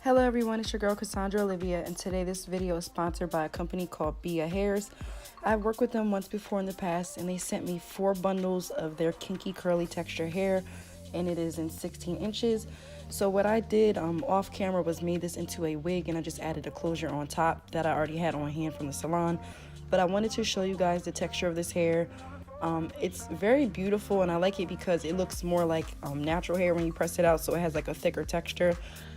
Hello everyone, it's your girl Cassandra Olivia, and today this video is sponsored by a company called BEA hairs. I've worked with them once before in the past, and they sent me 4 bundles of their kinky curly texture hair, and it is in 16 inches. So what I did off camera was made this into a wig, and I just added a closure on top that I already had on hand from the salon. But I wanted to show you guys the texture of this hair. It's very beautiful, and I like it because it looks more like natural hair when you press it out, so it has like a thicker texture.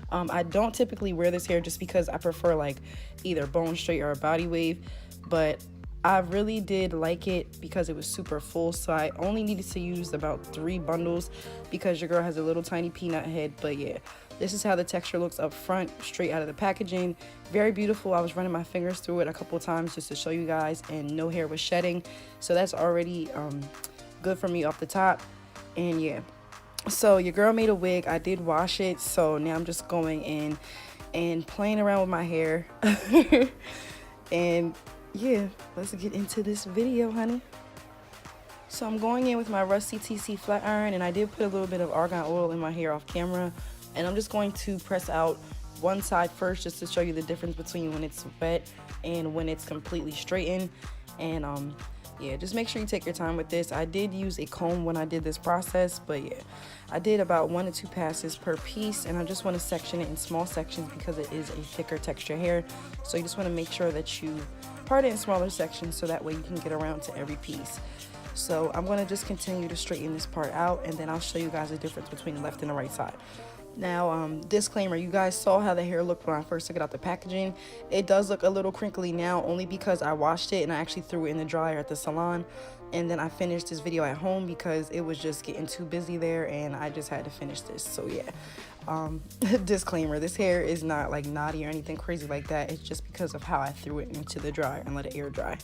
I don't typically wear this hair just because I prefer like either bone straight or a body wave, but I really did like it because it was super full, so I only needed to use about 3 bundles because your girl has a little tiny peanut head. But yeah, this is how the texture looks up front, straight out of the packaging. Very beautiful. I was running my fingers through it a couple times just to show you guys, and no hair was shedding, so that's already good for me off the top. And yeah, so your girl made a wig. I did wash it, so now I'm just going in and playing around with my hair. And yeah, let's get into this video, honey. So I'm going in with my rusty TC flat iron, and I did put a little bit of argan oil in my hair off camera, and I'm just going to press out one side first just to show you the difference between when it's wet and when it's completely straightened. And yeah, just make sure you take your time with this. I did use a comb when I did this process, but yeah, I did about 1 to 2 passes per piece, and I just want to section it in small sections because it is a thicker texture hair. So you just want to make sure that you part it in smaller sections so that way you can get around to every piece. So I'm going to just continue to straighten this part out, and then I'll show you guys the difference between the left and the right side. Now, disclaimer, you guys saw how the hair looked when I first took it out the packaging. It does look a little crinkly now, only because I washed it and I actually threw it in the dryer at the salon, and then I finished this video at home because it was just getting too busy there and I just had to finish this. So yeah, disclaimer, this hair is not like knotty or anything crazy like that. It's just because of how I threw it into the dryer and let it air dry.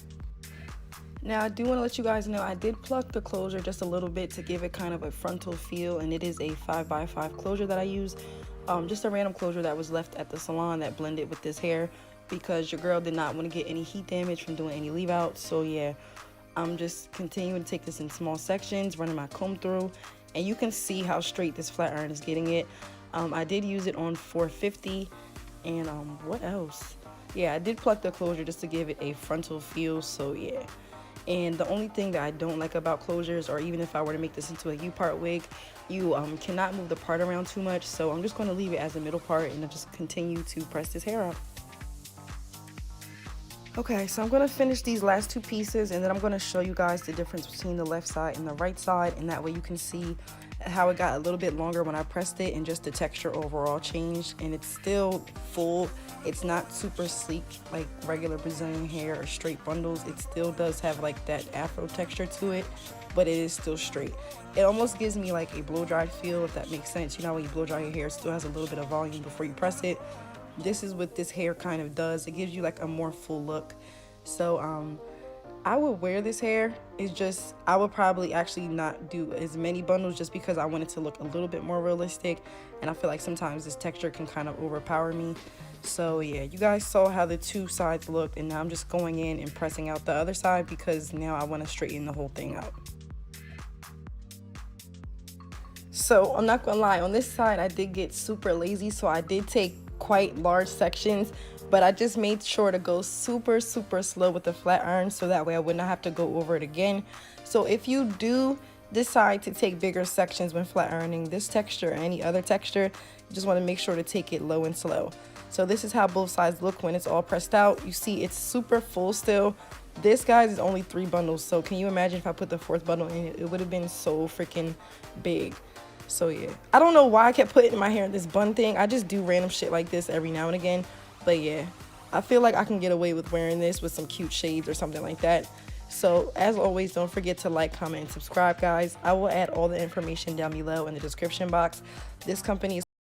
Now, I do want to let you guys know I did pluck the closure just a little bit to give it kind of a frontal feel, and it is a 5x5 closure that I use. Just a random closure that was left at the salon that blended with this hair because your girl did not want to get any heat damage from doing any leave out. So yeah, I'm just continuing to take this in small sections, running my comb through, and you can see how straight this flat iron is getting it. I did use it on 450, and what else? Yeah, I did pluck the closure just to give it a frontal feel. So yeah. And the only thing that I don't like about closures, or even if I were to make this into a U-part wig, you cannot move the part around too much. So I'm just going to leave it as a middle part, and I'll just continue to press this hair out. Okay, so I'm going to finish these last 2 pieces, and then I'm going to show you guys the difference between the left side and the right side, and that way you can see how it got a little bit longer when I pressed it, and just the texture overall changed. And it's still full. It's not super sleek like regular Brazilian hair or straight bundles. It still does have like that afro texture to it, but it is still straight. It almost gives me like a blow dried feel, if that makes sense. You know, when you blow dry your hair, it still has a little bit of volume before you press it. This is what this hair kind of does. It gives you like a more full look. So I would wear this hair. It's just I would probably actually not do as many bundles just because I want it to look a little bit more realistic, and I feel like sometimes this texture can kind of overpower me. So yeah, you guys saw how the 2 sides looked, and now I'm just going in and pressing out the other side because now I want to straighten the whole thing out. So I'm not gonna lie, on this side I did get super lazy, so I did take quite large sections, but I just made sure to go super slow with the flat iron so that way I would not have to go over it again. So if you do decide to take bigger sections when flat ironing this texture or any other texture, you just want to make sure to take it low and slow. So this is how both sides look when it's all pressed out. You see it's super full still. This, guys, is only 3 bundles, so can you imagine if I put the 4th bundle in it? It would have been so freaking big. So yeah, I don't know why I kept putting my hair in this bun thing. I just do random shit like this every now and again. But yeah, I feel like I can get away with wearing this with some cute shades or something like that. So as always, don't forget to like, comment, and subscribe, guys. I will add all the information down below in the description box. This company is